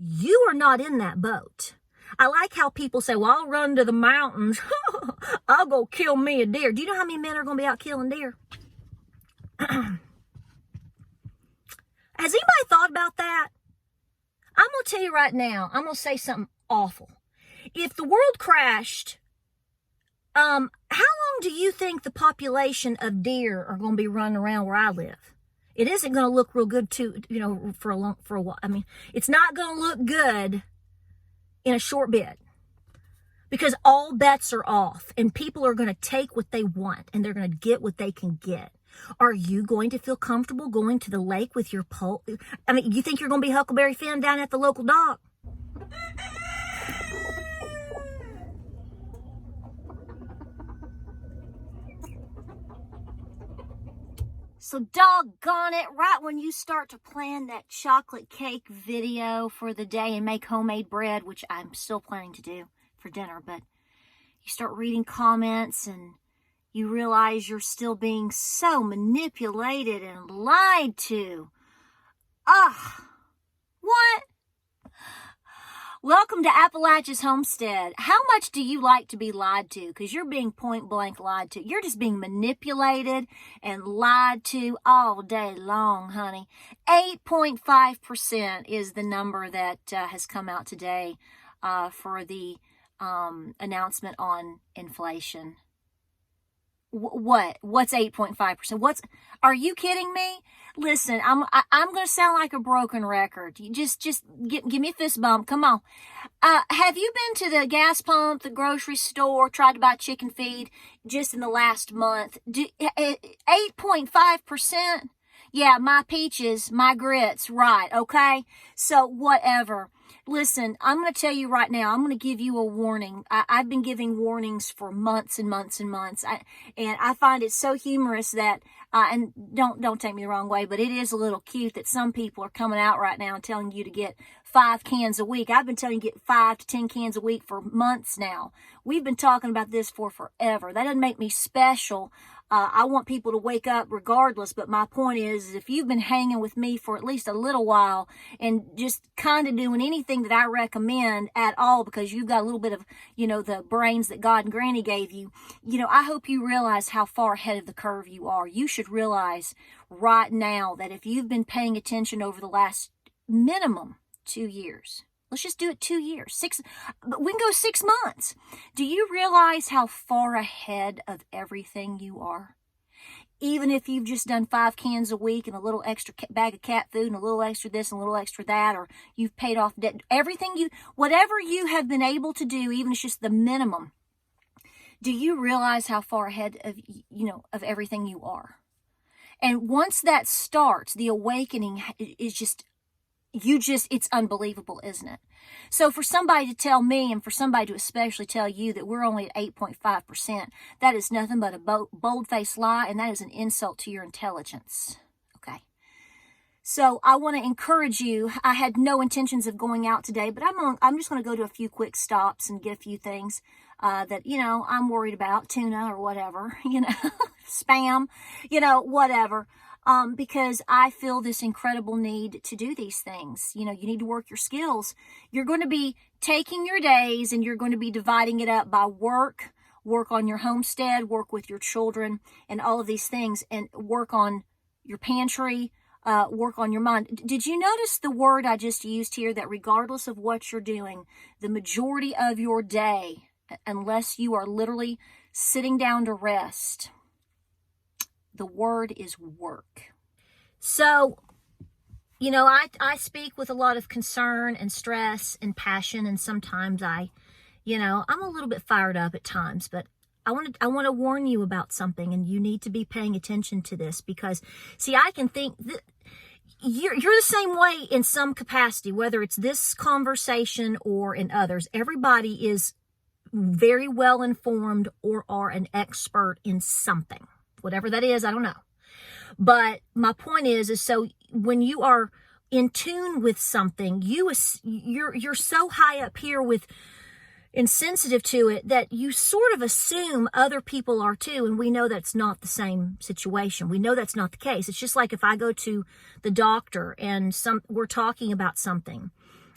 You are not in that boat. I like how people say, well, I'll run to the mountains. I'll go kill me a deer. Do you know how many men are going to be out killing deer? Has anybody thought about that? I'm going to tell you right now, I'm going to say something awful. If the world crashed, how long do you think the population of deer are going to be running around where I live? It isn't going to look real good for a while. I mean, it's not going to look good in a short bit because all bets are off and people are going to take what they want and they're going to get what they can get. Are you going to feel comfortable going to the lake with your pole? I mean, you think you're going to be Huckleberry Finn down at the local dock? So doggone it, right when you start to plan that chocolate cake video for the day and make homemade bread, which I'm still planning to do for dinner, but you start reading comments and you realize you're still being so manipulated and lied to. Ugh, what? Welcome to Appalachia's Homestead. How much do you like to be lied to? Because you're being point blank lied to. You're just being manipulated and lied to all day long, honey. 8.5% is the number that has come out today for the announcement on inflation. What's 8.5%? Are you kidding me? Listen, I'm going to sound like a broken record. You just give me a fist bump. Come on. Have you been to the gas pump, the grocery store, tried to buy chicken feed just in the last month? 8.5%? Yeah, my peaches, my grits, right, okay? So whatever. Listen, I'm going to tell you right now, I'm going to give you a warning. I've been giving warnings for months and months and months. And I find it so humorous that, and don't take me the wrong way, but it is a little cute that some people are coming out right now and telling you to get 5 cans a week. I've been telling you to get 5 to 10 cans a week for months now. We've been talking about this for forever. That doesn't make me special. I want people to wake up regardless, but my point is if you've been hanging with me for at least a little while and just kind of doing anything that I recommend at all because you've got a little bit of, the brains that God and Granny gave you, I hope you realize how far ahead of the curve you are. You should realize right now that if you've been paying attention over the last minimum 2 years, let's just do it 2 years, but we can go 6 months. Do you realize how far ahead of everything you are? Even if you've just done 5 cans a week and a little extra bag of cat food and a little extra this and a little extra that, or you've paid off debt, whatever you have been able to do, even if it's just the minimum, do you realize how far ahead of, of everything you are? And once that starts, the awakening is it's unbelievable, isn't it? So for somebody to tell me and for somebody to especially tell you that we're only at 8.5%, that is nothing but a bold-faced lie, and that is an insult to your intelligence. Okay. So I want to encourage you. I had no intentions of going out today, but I'm just going to go to a few quick stops and get a few things that, I'm worried about, tuna or whatever, spam, whatever. Because I feel this incredible need to do these things. You need to work your skills. You're going to be taking your days and you're going to be dividing it up by work on your homestead, work with your children and all of these things, and work on your pantry, work on your mind. Did you notice the word I just used here, that regardless of what you're doing, the majority of your day, unless you are literally sitting down to rest, the word is work. So, I speak with a lot of concern and stress and passion, and sometimes I'm a little bit fired up at times, but I want to warn you about something, and you need to be paying attention to this because, see, I can think that you're the same way in some capacity, whether it's this conversation or in others. Everybody is very well informed or are an expert in something. Whatever that is, I don't know. But my point is so when you are in tune with something, you're so high up here with and sensitive to it that you sort of assume other people are too, and we know that's not the same situation. We know that's not the case. It's just like if I go to the doctor and we're talking about something,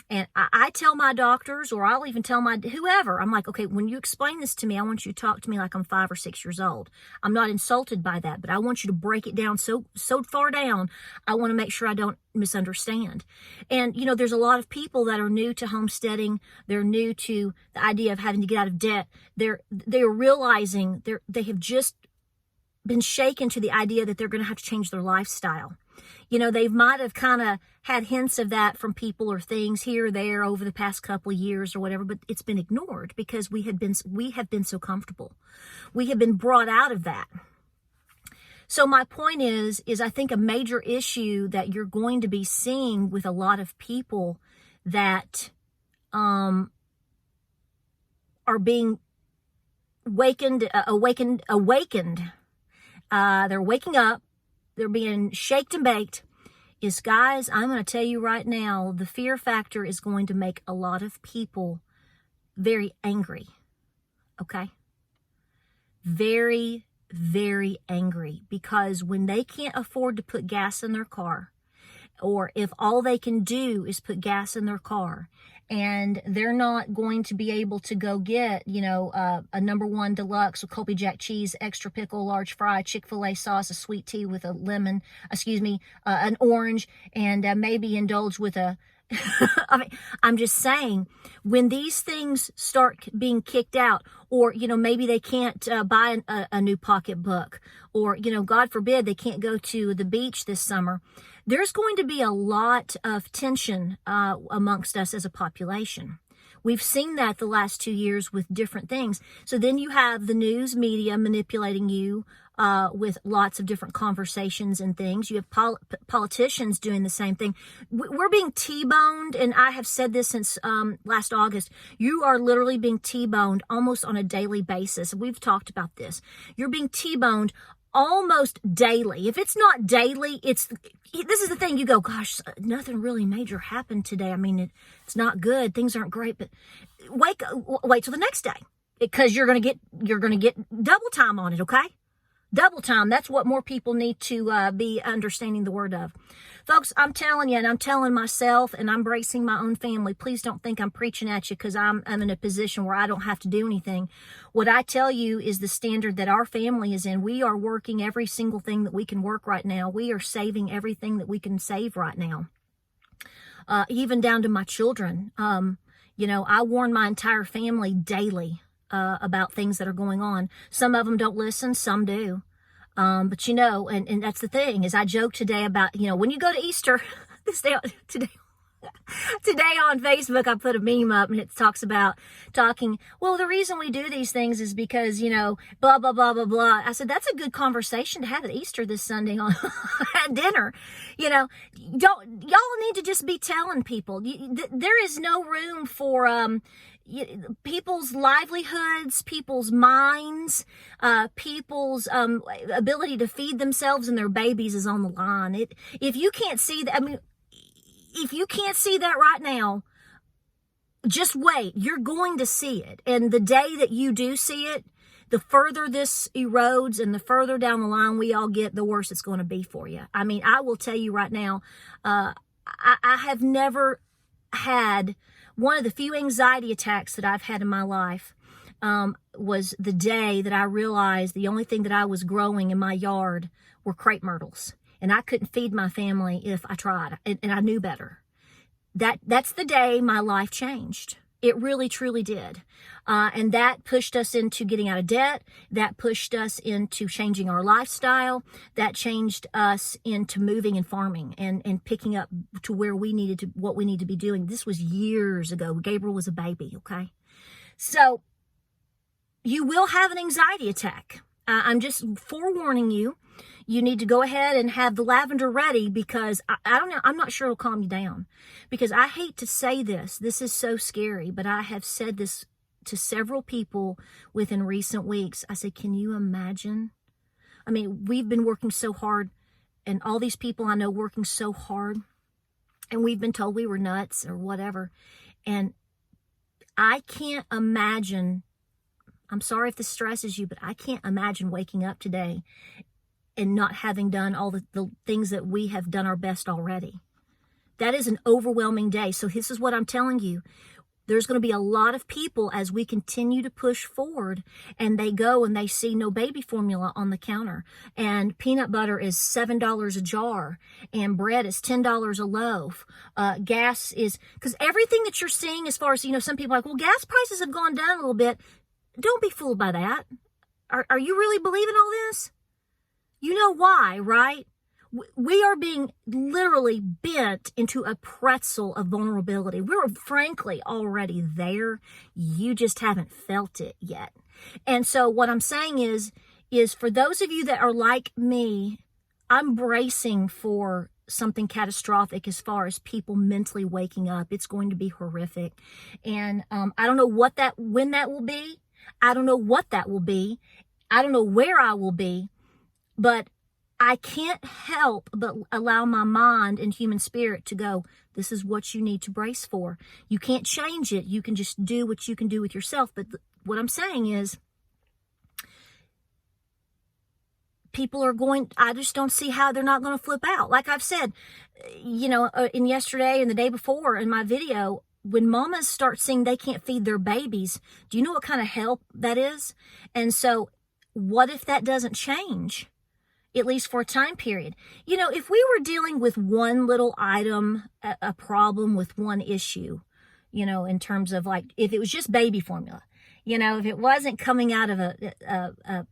And I tell my doctors, or I'll even tell my whoever, I'm like, okay, when you explain this to me, I want you to talk to me like I'm 5 or 6 years old. I'm not insulted by that, but I want you to break it down so far down. I want to make sure I don't misunderstand. And, you know, there's a lot of people that are new to homesteading. They're new to the idea of having to get out of debt. They're realizing they have just been shaken to the idea that they're going to have to change their lifestyle. You know, they might have kind of had hints of that from people or things here or there over the past couple of years or whatever, but it's been ignored because we have been so comfortable. We have been brought out of that. So my point is I think a major issue that you're going to be seeing with a lot of people that are being awakened. They're waking up. They're being shaked and baked. Is, guys, I'm going to tell you right now, the fear factor is going to make a lot of people very angry. Okay? Very, very angry, because when they can't afford to put gas in their car, or if all they can do is put gas in their car, and they're not going to be able to go get, you know, a #1 deluxe with Colby Jack cheese, extra pickle, large fry, Chick-fil-A sauce, a sweet tea with a lemon, an orange, and maybe indulge with a, I mean, I'm just saying, when these things start being kicked out, or, you know, maybe they can't buy a new pocketbook, or, you know, God forbid, they can't go to the beach this summer, there's going to be a lot of tension amongst us as a population. We've seen that the last 2 years with different things. So then you have the news media manipulating you with lots of different conversations and things. You have politicians doing the same thing. We're being T-boned, and I have said this since last August. You are literally being T-boned almost on a daily basis. We've talked about this. You're being T-boned almost daily. If it's not daily, this is the thing. You go, gosh, nothing really major happened today. I mean, it's not good. Things aren't great, but wait till the next day, because you're going to get double time on it. Okay. Double time. That's what more people need to be understanding the word of. Folks, I'm telling you, and I'm telling myself, and I'm bracing my own family. Please don't think I'm preaching at you because I'm in a position where I don't have to do anything. What I tell you is the standard that our family is in. We are working every single thing that we can work right now. We are saving everything that we can save right now, even down to my children. You know, I warn my entire family daily about things that are going on. Some of them don't listen, some do. But you know, and that's the thing, is I joke today about, you know, when you go to Easter, today on Facebook, I put a meme up and it talks about well, the reason we do these things is because, you know, blah, blah, blah, blah, blah. I said, that's a good conversation to have at Easter this Sunday at dinner. You know, y'all need to just be telling people, there is no room for, people's livelihoods, people's minds, people's ability to feed themselves and their babies is on the line. If you can't see that, I mean, if you can't see that right now, just wait. You're going to see it. And the day that you do see it, the further this erodes and the further down the line we all get, the worse it's going to be for you. I mean, I will tell you right now, I have never had one of the few anxiety attacks that I've had in my life was the day that I realized the only thing that I was growing in my yard were crepe myrtles. And I couldn't feed my family if I tried. And I knew better. That's the day my life changed. It really, truly did. And that pushed us into getting out of debt. That pushed us into changing our lifestyle. That changed us into moving and farming and picking up to where what we need to be doing. This was years ago. Gabriel was a baby, okay? So you will have an anxiety attack. I'm just forewarning you. You need to go ahead and have the lavender ready, because I don't know. I'm not sure it'll calm you down, because I hate to say this. This is so scary, but I have said this to several people within recent weeks. I said, can you imagine? I mean, we've been working so hard, and all these people I know working so hard, and we've been told we were nuts or whatever. And I can't imagine. I'm sorry if this stresses you, but I can't imagine waking up today and not having done all the things that we have done our best already. That is an overwhelming day. So this is what I'm telling you. There's going to be a lot of people as we continue to push forward, and they go and they see no baby formula on the counter, and peanut butter is $7 a jar, and bread is $10 a loaf. Gas is, because everything that you're seeing as far as, some people are like, well, gas prices have gone down a little bit. Don't be fooled by that. Are you really believing all this? You know why, right? We are being literally bent into a pretzel of vulnerability. We're frankly already there. You just haven't felt it yet. And so what I'm saying is for those of you that are like me, I'm bracing for something catastrophic as far as people mentally waking up. It's going to be horrific. And I don't know when that will be. I don't know what that will be. I don't know where I will be, but I can't help but allow my mind and human spirit to go, this is what you need to brace for. You can't change it. You can just do what you can do with yourself. But what I'm saying is, people are I just don't see how they're not going to flip out. Like I've said, in yesterday and the day before in my video, when mamas start seeing they can't feed their babies, do you know what kind of help that is? And so what if that doesn't change? At least for a time period. If we were dealing with one little item, a problem with one issue, in terms of like, if it was just baby formula, if it wasn't coming out of a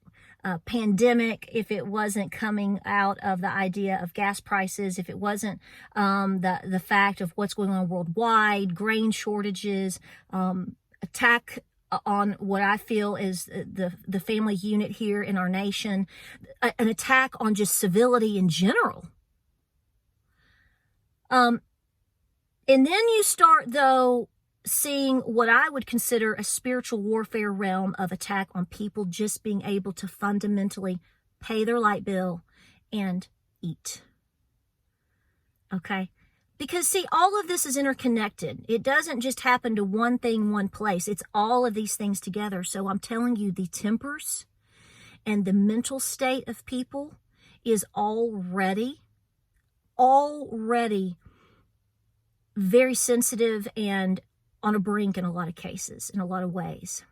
pandemic, if it wasn't coming out of the idea of gas prices, if it wasn't the fact of what's going on worldwide, grain shortages, attack on what I feel is the family unit here in our nation, an attack on just civility in general. And then you start, though, seeing what I would consider a spiritual warfare realm of attack on people just being able to fundamentally pay their light bill and eat. Okay? Because, see, all of this is interconnected. It doesn't just happen to one thing, one place. It's all of these things together. So I'm telling you, the tempers and the mental state of people is already very sensitive and on a brink in a lot of cases, in a lot of ways.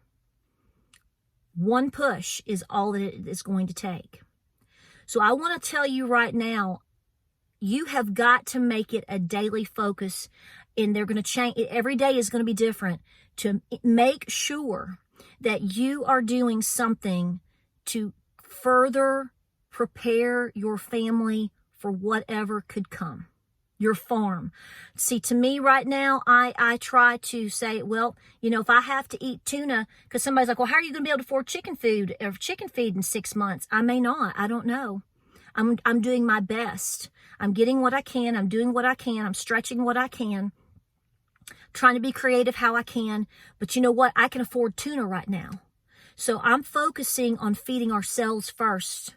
One push is all that it is going to take. So I want to tell you right now, you have got to make it a daily focus, and they're going to change. Every day is going to be different, to make sure that you are doing something to further prepare your family for whatever could come. Your farm. See, to me right now, I try to say, well, if I have to eat tuna, because somebody's like, well, how are you going to be able to afford chicken feed in 6 months? I may not. I don't know. I'm doing my best. I'm getting what I can. I'm doing what I can. I'm stretching what I can. Trying to be creative how I can. But you know what? I can afford tuna right now. So I'm focusing on feeding ourselves first.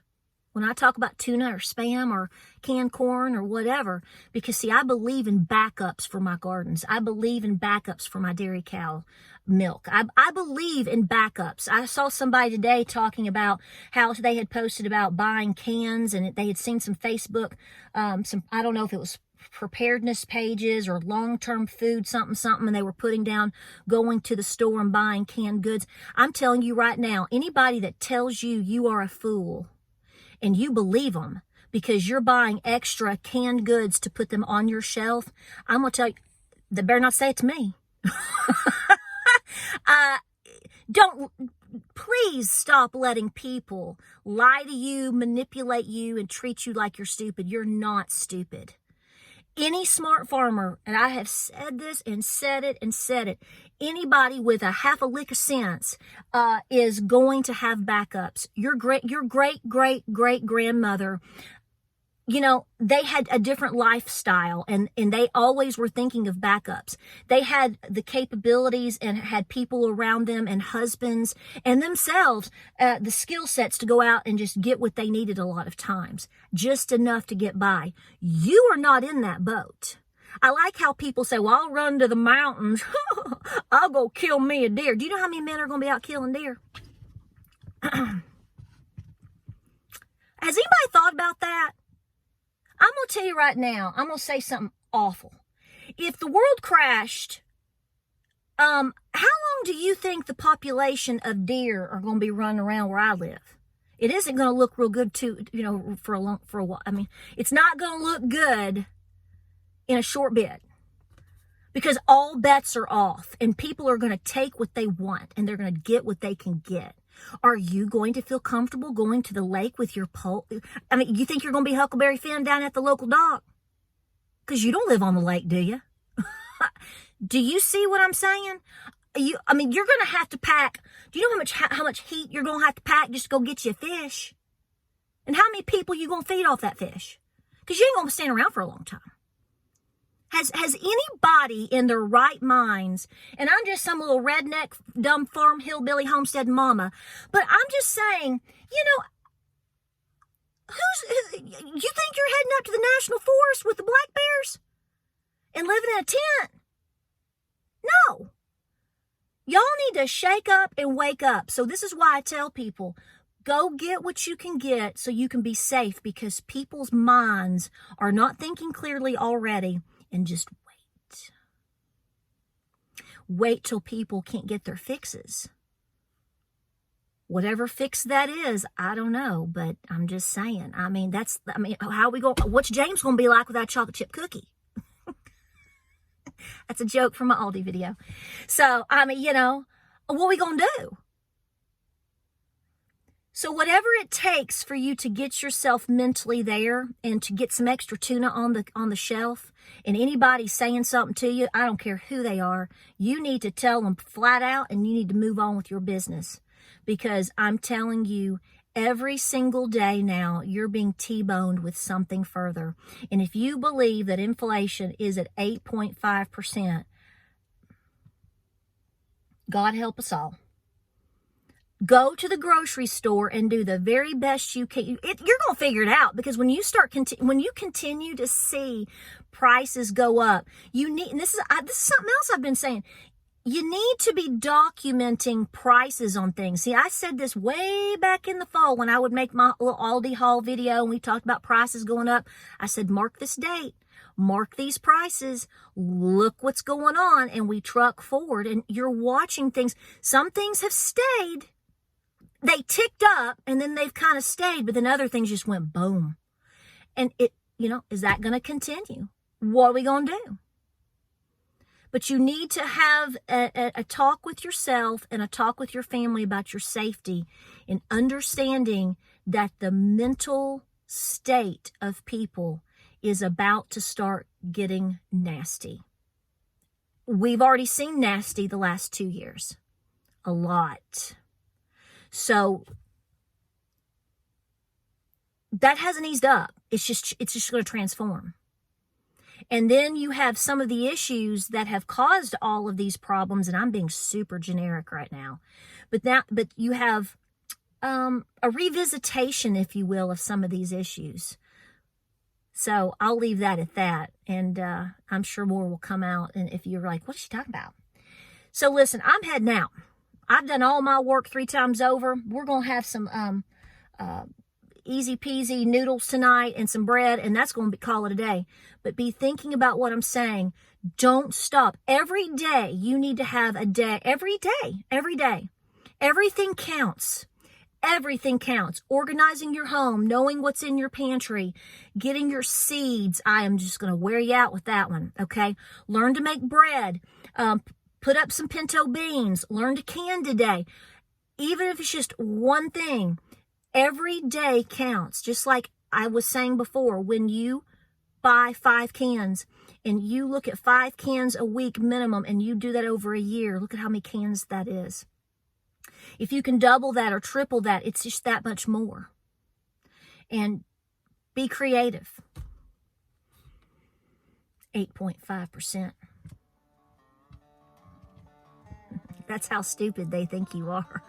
When I talk about tuna or Spam or canned corn or whatever, because see, I believe in backups for my gardens. I believe in backups for my dairy cow milk. I believe in backups. I saw somebody today talking about how they had posted about buying cans, and they had seen some Facebook, I don't know if it was preparedness pages or long-term food something, and they were putting down going to the store and buying canned goods. I'm telling you right now, anybody that tells you you are a fool, and you believe them because you're buying extra canned goods to put them on your shelf, I'm going to tell you, they better not say it to me. Please stop letting people lie to you, manipulate you, and treat you like you're stupid. You're not stupid. Any smart farmer, and I have said this and said it, anybody with a half a lick of sense is going to have backups. Your great grandmother, they had a different lifestyle, and they always were thinking of backups. They had the capabilities and had people around them and husbands and themselves, the skill sets to go out and just get what they needed a lot of times, just enough to get by. You are not in that boat. I like how people say, well, I'll run to the mountains. I'll go kill me a deer. Do you know how many men are going to be out killing deer? Has anybody thought about that? I'm going to tell you right now, I'm going to say something awful. If the world crashed, how long do you think the population of deer are going to be running around where I live? It isn't going to look real good for a while. I mean, it's not going to look good in a short bit, because all bets are off and people are going to take what they want and they're going to get what they can get. Are you going to feel comfortable going to the lake with your pole? I mean, you think you're going to be Huckleberry Finn down at the local dock? Because you don't live on the lake, do you? Do you see what I'm saying? You're going to have to pack. Do you know how much heat you're going to have to pack just to go get you a fish? And how many people you going to feed off that fish? Because you ain't going to stand around for a long time. Has anybody in their right minds, and I'm just some little redneck, dumb farm hillbilly homestead mama, but I'm just saying, you think you're heading up to the national forest with the black bears and living in a tent? No. Y'all need to shake up and wake up. So this is why I tell people, go get what you can get so you can be safe, because people's minds are not thinking clearly already. And just wait. Wait till people can't get their fixes. Whatever fix that is, I don't know, but I'm just saying. How are we going? What's James going to be like without chocolate chip cookie? That's a joke from my Aldi video. So, what are we going to do? So whatever it takes for you to get yourself mentally there and to get some extra tuna on the shelf, and anybody saying something to you, I don't care who they are, you need to tell them flat out and you need to move on with your business. Because I'm telling you, every single day now, you're being T-boned with something further. And if you believe that inflation is at 8.5%, God help us all. Go to the grocery store and do the very best you can. You're going to figure it out, because when you continue to see prices go up, you need, and this is something else I've been saying, you need to be documenting prices on things. See, I said this way back in the fall when I would make my little Aldi haul video and we talked about prices going up. I said, mark this date, mark these prices, look what's going on, and we truck forward, and you're watching things. Some things have stayed. They ticked up and then they've kind of stayed, but then other things just went boom. And is that going to continue? What are we going to do? But you need to have a talk with yourself and a talk with your family about your safety, and understanding that the mental state of people is about to start getting nasty. We've already seen nasty the last 2 years. A lot. So that hasn't eased up. It's just going to transform. And then you have some of the issues that have caused all of these problems, and I'm being super generic right now. But you have a revisitation, if you will, of some of these issues. So I'll leave that at that, and I'm sure more will come out. And if you're like, what is she talking about? So listen, I'm heading out. I've done all my work 3 times over. We're going to have some easy peasy noodles tonight and some bread, and that's going to call it a day. But be thinking about what I'm saying. Don't stop. Every day you need to have a day. Every day. Everything counts. Everything counts. Organizing your home, knowing what's in your pantry, getting your seeds. I am just going to wear you out with that one, okay? Learn to make bread. Put up some pinto beans. Learn to can today. Even if it's just one thing, every day counts. Just like I was saying before, when you buy 5 cans and you look at 5 cans a week minimum and you do that over a year, look at how many cans that is. If you can double that or triple that, it's just that much more. And be creative. 8.5%. That's how stupid they think you are.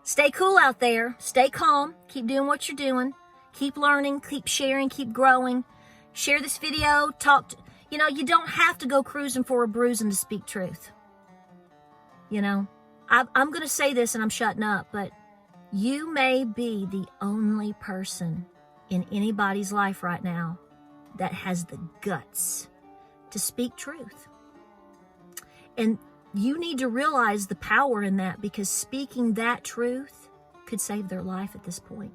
Stay cool out there. Stay calm. Keep doing what you're doing. Keep learning. Keep sharing. Keep growing. Share this video. You don't have to go cruising for a bruising to speak truth. I'm going to say this and I'm shutting up, but you may be the only person in anybody's life right now that has the guts to speak truth. And you need to realize the power in that, because speaking that truth could save their life at this point.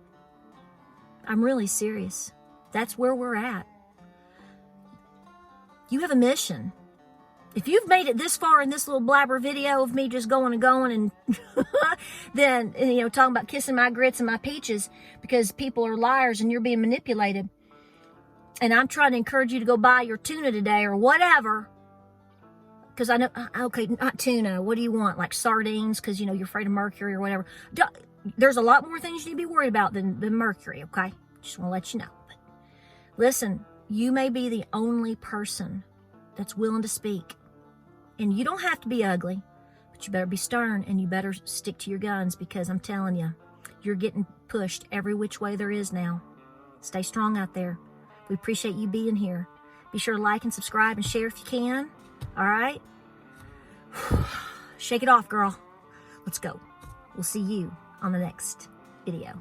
I'm really serious. That's where we're at. You have a mission. If you've made it this far in this little blabber video of me just going and then, talking about kissing my grits and my peaches because people are liars and you're being manipulated, and I'm trying to encourage you to go buy your tuna today or whatever, because I know, okay, not tuna. What do you want? Like sardines, because, you're afraid of mercury or whatever. There's a lot more things you need to be worried about than mercury, okay? Just want to let you know. But listen, you may be the only person that's willing to speak. And you don't have to be ugly, but you better be stern and you better stick to your guns, because I'm telling you, you're getting pushed every which way there is now. Stay strong out there. We appreciate you being here. Be sure to like and subscribe and share if you can. All right? Shake it off, girl. Let's go. We'll see you on the next video.